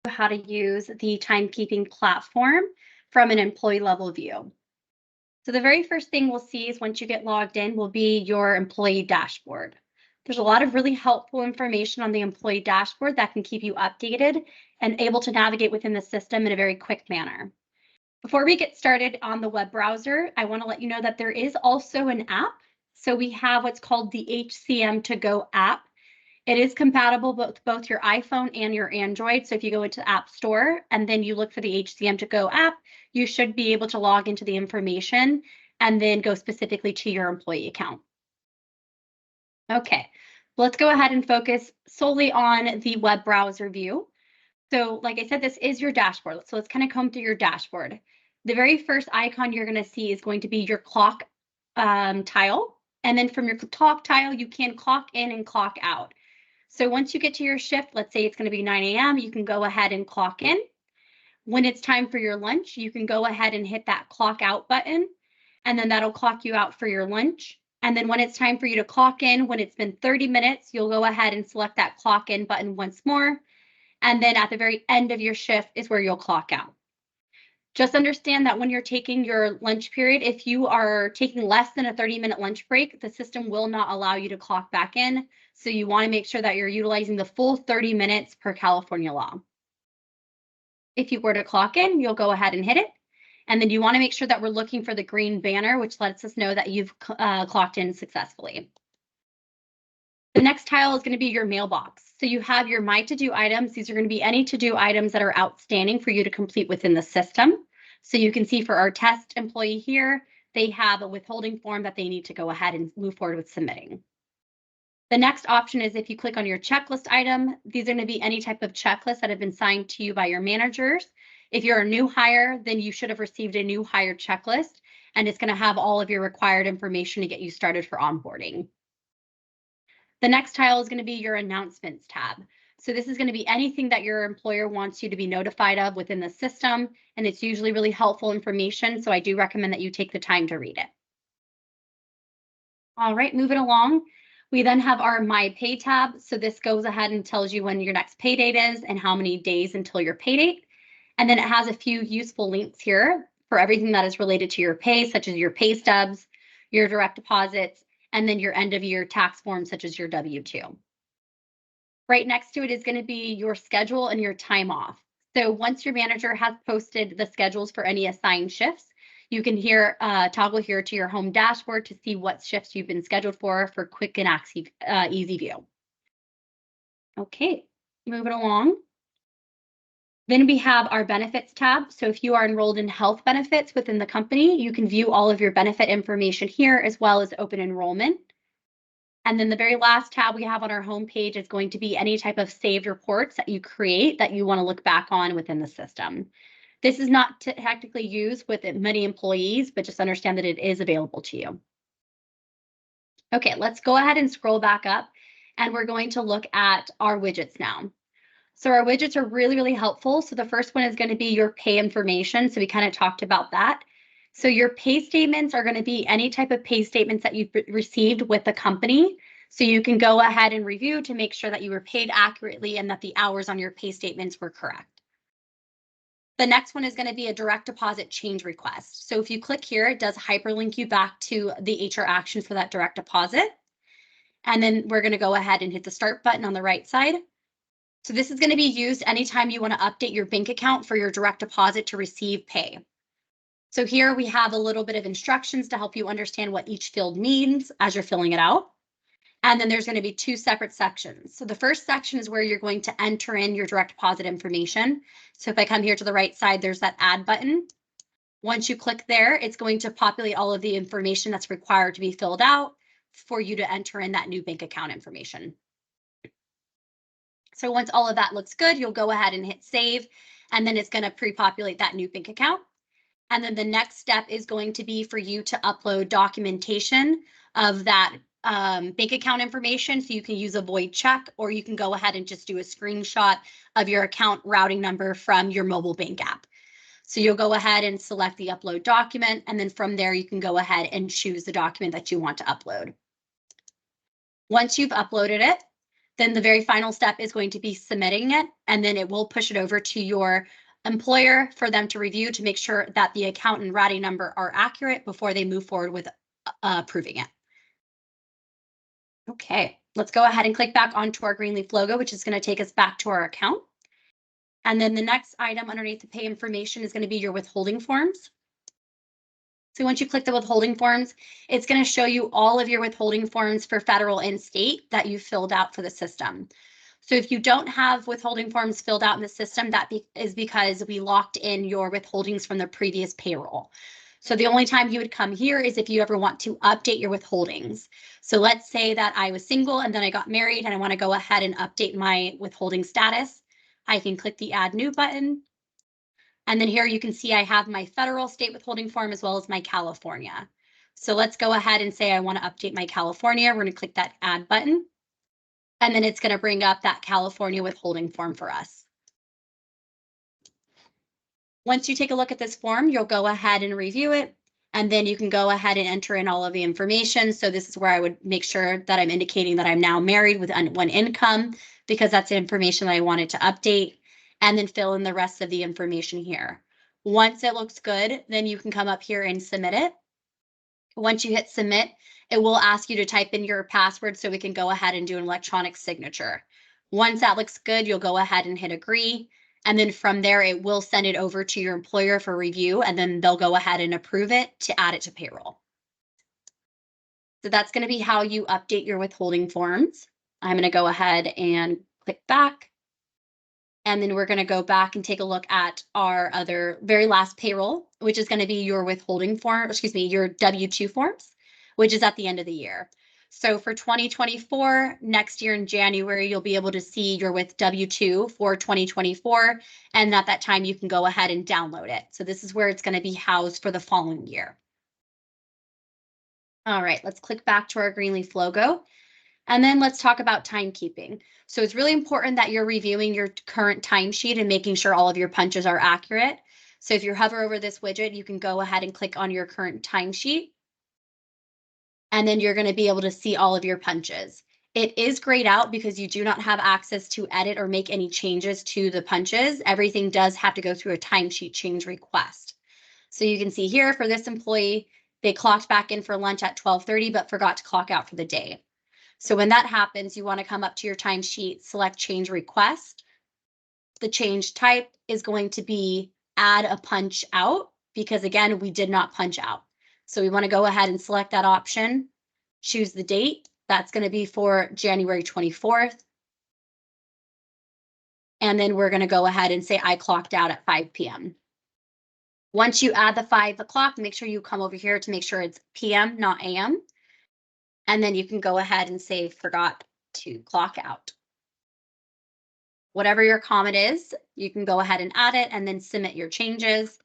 how to use the timekeeping platform from an employee level view. So the very first thing we'll see is once you get logged in will be your employee dashboard. There's a lot of really helpful information on the employee dashboard that can keep you updated and able to navigate within the system in a very quick manner. Before we get started on the web browser, I want to let you know that there is also an app. So we have what's called the HCM to Go app. It is compatible with both your iPhone and your Android. So if you go into the App Store and then you look for the HCM to Go app, you should be able to log into the information and then go specifically to your employee account. Okay, let's go ahead and focus solely on the web browser view. So like I said, this is your dashboard. So let's kind of comb through your dashboard. The very first icon you're going to see is going to be your clock tile. And then from your clock tile, you can clock in and clock out. So once you get to your shift, let's say it's going to be 9 a.m., you can go ahead and clock in. When it's time for your lunch, you can go ahead and hit that clock out button, and then that'll clock you out for your lunch. And then when it's time for you to clock in, when it's been 30 minutes, you'll go ahead and select that clock in button once more. And then at the very end of your shift is where you'll clock out. Just understand that when you're taking your lunch period, if you are taking less than a 30-minute lunch break, the system will not allow you to clock back in. So you want to make sure that you're utilizing the full 30 minutes per California law. If you were to clock in, you'll go ahead and hit it. And then you want to make sure that we're looking for the green banner, which lets us know that you've clocked in successfully. The next tile is going to be your mailbox. So you have your My To Do items. These are going to be any to-do items that are outstanding for you to complete within the system. So you can see for our test employee here, they have a withholding form that they need to go ahead and move forward with submitting. The next option is if you click on your checklist item, these are going to be any type of checklist that have been signed to you by your managers. If you're a new hire, then you should have received a new hire checklist, and it's going to have all of your required information to get you started for onboarding. The next tile is going to be your announcements tab. So this is going to be anything that your employer wants you to be notified of within the system, and it's usually really helpful information, so I do recommend that you take the time to read it. All right, moving along. We then have our My Pay tab. So this goes ahead and tells you when your next pay date is and how many days until your pay date. And then it has a few useful links here for everything that is related to your pay, such as your pay stubs, your direct deposits, and then your end of year tax forms, such as your W-2. Right next to it is going to be your schedule and your time off. So once your manager has posted the schedules for any assigned shifts, you can toggle here to your home dashboard to see what shifts you've been scheduled for quick and easy view. Okay, moving along. Then we have our benefits tab. So if you are enrolled in health benefits within the company, you can view all of your benefit information here as well as open enrollment. And then the very last tab we have on our homepage is going to be any type of saved reports that you create that you want to look back on within the system. This is not technically used with many employees, but just understand that it is available to you. Okay, let's go ahead and scroll back up, and we're going to look at our widgets now. So our widgets are really, really helpful. So the first one is going to be your pay information. So we kind of talked about that. So your pay statements are going to be any type of pay statements that you've received with the company. So you can go ahead and review to make sure that you were paid accurately and that the hours on your pay statements were correct. The next one is going to be a direct deposit change request. So if you click here, it does hyperlink you back to the HR actions for that direct deposit. And then we're going to go ahead and hit the start button on the right side. So this is going to be used anytime you want to update your bank account for your direct deposit to receive pay. So here we have a little bit of instructions to help you understand what each field means as you're filling it out. And then there's going to be two separate sections. So the first section is where you're going to enter in your direct deposit information. So if I come here to the right side, there's that add button. Once you click there, it's going to populate all of the information that's required to be filled out for you to enter in that new bank account information. So once all of that looks good, you'll go ahead and hit save, and then it's going to pre-populate that new bank account. And then the next step is going to be for you to upload documentation of that bank account information. So you can use a void check, or you can go ahead and just do a screenshot of your account routing number from your mobile bank app. So you'll go ahead and select the upload document, and then from there you can go ahead and choose the document that you want to upload. Once you've uploaded it, Then the very final step is going to be submitting it, and then it will push it over to your employer for them to review to make sure that the account and routing number are accurate before they move forward with approving it. Okay, let's go ahead and click back onto our green leaf logo, which is going to take us back to our account. And then the next item underneath the pay information is going to be your withholding forms. So once you click the withholding forms, it's going to show you all of your withholding forms for federal and state that you filled out for the system. So if you don't have withholding forms filled out in the system, that is because we locked in your withholdings from the previous payroll. So the only time you would come here is if you ever want to update your withholdings. So let's say that I was single and then I got married and I want to go ahead and update my withholding status. I can click the Add New button. And then here you can see I have my federal state withholding form as well as my California. So let's go ahead and say I want to update my California. We're going to click that Add button. And then it's going to bring up that California withholding form for us. Once you take a look at this form, you'll go ahead and review it, and then you can go ahead and enter in all of the information. So this is where I would make sure that I'm indicating that I'm now married with one income, because that's the information that I wanted to update, and then fill in the rest of the information here. Once it looks good, then you can come up here and submit it. Once you hit submit, it will ask you to type in your password so we can go ahead and do an electronic signature. Once that looks good, you'll go ahead and hit agree. And then from there, it will send it over to your employer for review, and then they'll go ahead and approve it to add it to payroll. So that's going to be how you update your withholding forms. I'm going to go ahead and click back. And then we're going to go back and take a look at our other very last payroll, which is going to be your withholding form, your W-2 forms, which is at the end of the year. So for 2024, next year in January, you'll be able to see your W-2 for 2024. And at that time, you can go ahead and download it. So this is where it's going to be housed for the following year. All right, let's click back to our Greenleaf logo. And then let's talk about timekeeping. So it's really important that you're reviewing your current timesheet and making sure all of your punches are accurate. So if you hover over this widget, you can go ahead and click on your current timesheet. And then you're going to be able to see all of your punches. It is grayed out because you do not have access to edit or make any changes to the punches. Everything does have to go through a timesheet change request. So you can see here for this employee, they clocked back in for lunch at 12:30, but forgot to clock out for the day. So when that happens, you want to come up to your timesheet, select change request. The change type is going to be add a punch out, because again, we did not punch out. So we want to go ahead and select that option, choose the date. That's going to be for January 24th. And then we're going to go ahead and say I clocked out at 5 p.m. Once you add the 5 o'clock, make sure you come over here to make sure it's p.m., not a.m. And then you can go ahead and say forgot to clock out. Whatever your comment is, you can go ahead and add it and then submit your changes.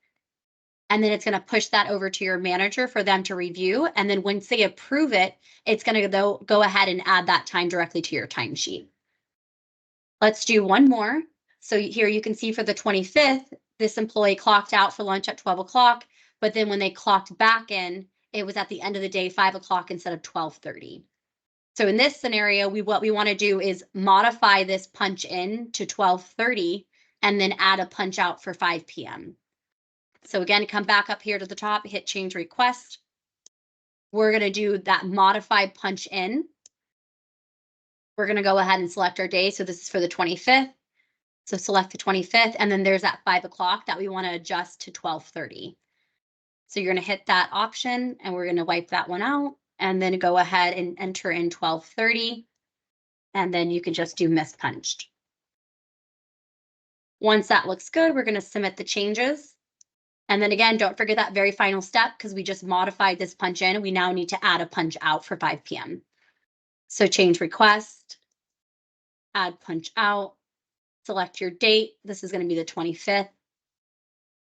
And then it's going to push that over to your manager for them to review. And then once they approve it, it's going to go ahead and add that time directly to your timesheet. Let's do one more. So here you can see for the 25th, this employee clocked out for lunch at 12 o'clock. But then when they clocked back in, it was at the end of the day, 5 o'clock instead of 12:30. So in this scenario, what we want to do is modify this punch in to 12:30 and then add a punch out for 5 p.m. So again, come back up here to the top, hit change request. We're going to do that modified punch in. We're going to go ahead and select our day. So this is for the 25th. So select the 25th, and then there's that 5 o'clock that we want to adjust to 12:30. So you're going to hit that option and we're going to wipe that one out and then go ahead and enter in 12:30. And then you can just do mispunched. Once that looks good, we're going to submit the changes. And then again, don't forget that very final step, because we just modified this punch in. We now need to add a punch out for 5 p.m. So change request, add punch out, select your date. This is going to be the 25th,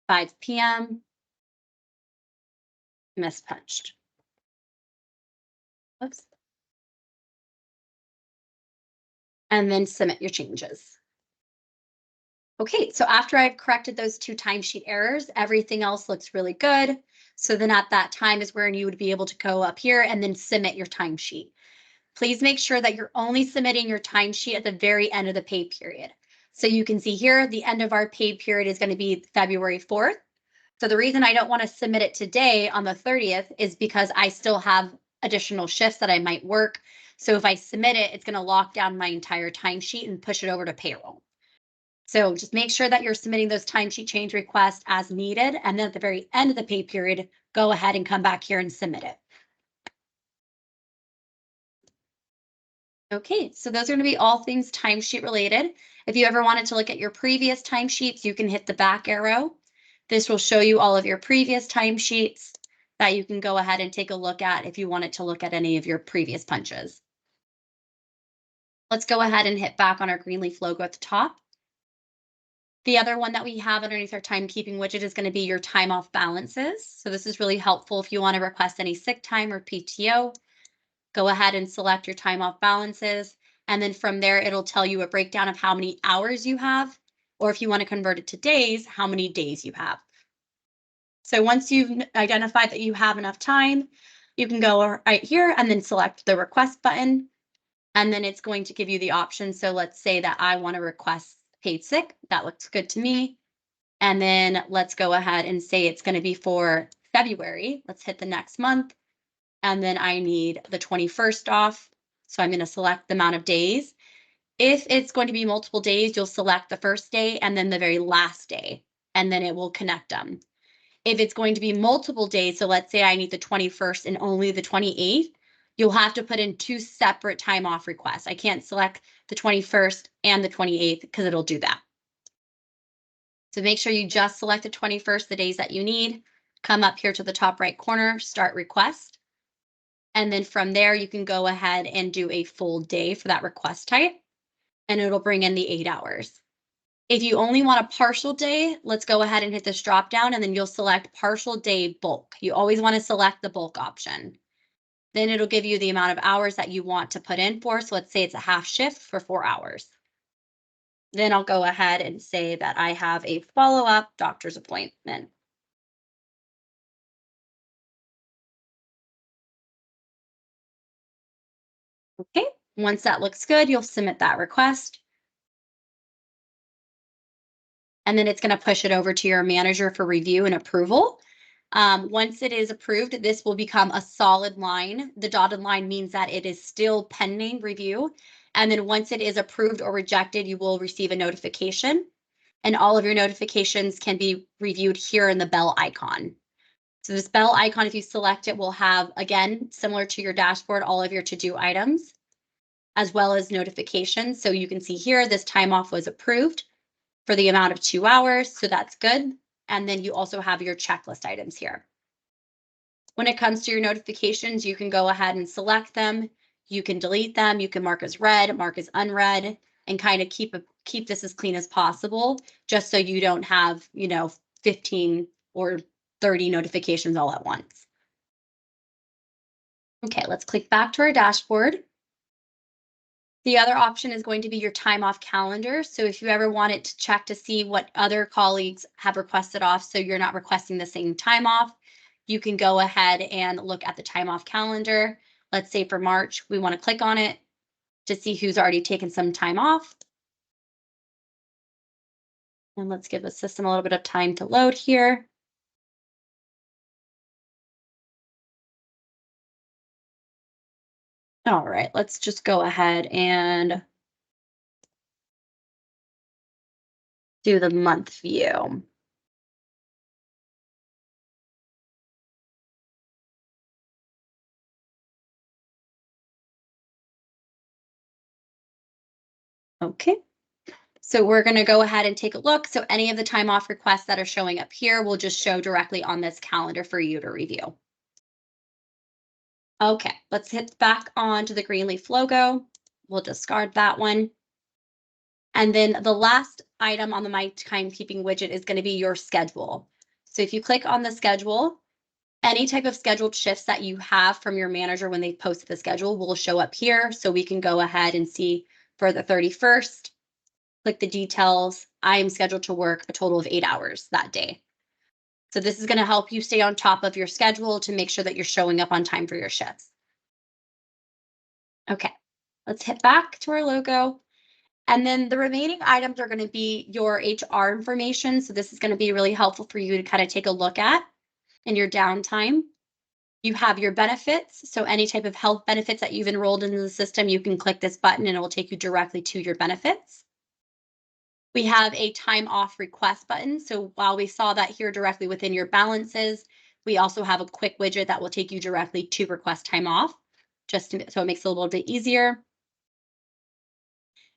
5 p.m. Mispunched. Oops. And then submit your changes. Okay, so after I've corrected those 2 timesheet errors, everything else looks really good. So then at that time is where you would be able to go up here and then submit your timesheet. please make sure that you're only submitting your timesheet at the very end of the pay period. So you can see here, the end of our pay period is going to be February 4th. So the reason I don't want to submit it today on the 30th is because I still have additional shifts that I might work. So if I submit it, it's going to lock down my entire timesheet and push it over to payroll. So just make sure that you're submitting those timesheet change requests as needed. And then at the very end of the pay period, go ahead and come back here and submit it. Okay, so those are going to be all things timesheet related. If you ever wanted to look at your previous timesheets, you can hit the back arrow. This will show you all of your previous timesheets that you can go ahead and take a look at if you wanted to look at any of your previous punches. Let's go ahead and hit back on our Greenleaf logo at the top. The other one that we have underneath our timekeeping widget is going to be your time off balances. So this is really helpful if you want to request any sick time or PTO. Go ahead and select your time off balances. And then from there, it'll tell you a breakdown of how many hours you have, or if you want to convert it to days, how many days you have. So once you've identified that you have enough time, you can go right here and then select the request button. And then it's going to give you the option. So let's say that I want to request paid sick. That looks good to me. And then let's go ahead and say it's going to be for February. Let's hit the next month. And then I need the 21st off. So I'm going to select the amount of days. If it's going to be multiple days, you'll select the first day and then the very last day, and then it will connect them. If it's going to be multiple days, so let's say I need the 21st and only the 28th, you'll have to put in two separate time off requests. I can't select the 21st and the 28th because it'll do that. So make sure you just select the 21st, the days that you need. Come up here to the top right corner, start request. And then from there, you can go ahead and do a full day for that request type, and it'll bring in the 8 hours. If you only want a partial day, let's go ahead and hit this drop down, and then you'll select partial day bulk. You always want to select the bulk option. Then it'll give you the amount of hours that you want to put in for. So let's say it's a half shift for 4 hours. Then I'll go ahead and say that I have a follow-up doctor's appointment. Okay, once that looks good, you'll submit that request. And then it's going to push it over to your manager for review and approval. Once it is approved, this will become a solid line. The dotted line means that it is still pending review. And then once it is approved or rejected, you will receive a notification. And all of your notifications can be reviewed here in the bell icon. So this bell icon, if you select it, will have, again, similar to your dashboard, all of your to-do items, as well as notifications. So you can see here, this time off was approved for the amount of 2 hours. So that's good. And then you also have your checklist items here. When it comes to your notifications, you can go ahead and select them. You can delete them. You can mark as read, mark as unread, and kind of keep this as clean as possible, just so you don't have, 15 or 30 notifications all at once. Okay, let's click back to our dashboard. The other option is going to be your time off calendar. So if you ever wanted to check to see what other colleagues have requested off, so you're not requesting the same time off, you can go ahead and look at the time off calendar. Let's say for March, we want to click on it to see who's already taken some time off. And let's give the system a little bit of time to load here. All right, let's just go ahead and do the month view. Okay. So we're going to go ahead and take a look. So any of the time off requests that are showing up here will just show directly on this calendar for you to review. Okay, let's hit back onto the Greenleaf logo. We'll discard that one. And then the last item on the My Timekeeping widget is going to be your schedule. So if you click on the schedule, any type of scheduled shifts that you have from your manager when they post the schedule will show up here. So we can go ahead and see for the 31st, click the details. I am scheduled to work a total of 8 hours that day. So this is going to help you stay on top of your schedule to make sure that you're showing up on time for your shifts. Okay, let's hit back to our logo. And then the remaining items are going to be your HR information. So this is going to be really helpful for you to kind of take a look at in your downtime. You have your benefits. So any type of health benefits that you've enrolled into the system, you can click this button and it will take you directly to your benefits. We have a time off request button. So while we saw that here directly within your balances, we also have a quick widget that will take you directly to request time off, so it makes it a little bit easier.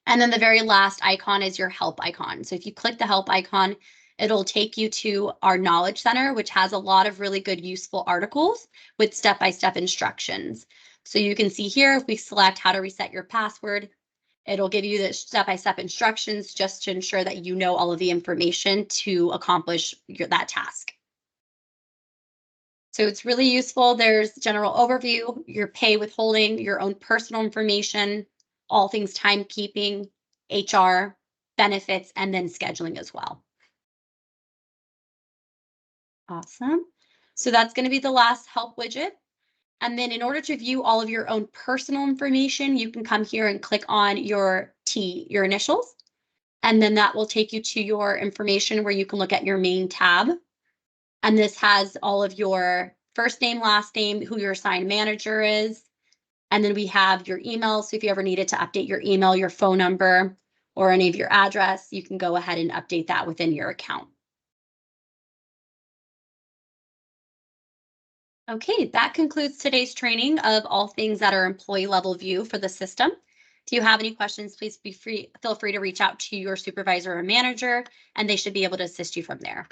And then the very last icon is your help icon. So if you click the help icon, it'll take you to our knowledge center, which has a lot of really good, useful articles with step-by-step instructions. So you can see here, if we select how to reset your password, it'll give you the step-by-step instructions just to ensure that you know all of the information to accomplish that task. So it's really useful. There's general overview, your pay withholding, your own personal information, all things timekeeping, HR, benefits, and then scheduling as well. Awesome. So that's going to be the last help widget. And then in order to view all of your own personal information, you can come here and click on your your initials. And then that will take you to your information where you can look at your main tab. And this has all of your first name, last name, who your assigned manager is. And then we have your email. So if you ever needed to update your email, your phone number, or any of your address, you can go ahead and update that within your account. Okay, that concludes today's training of all things that are employee level view for the system. If you have any questions, please feel free to reach out to your supervisor or manager, and they should be able to assist you from there.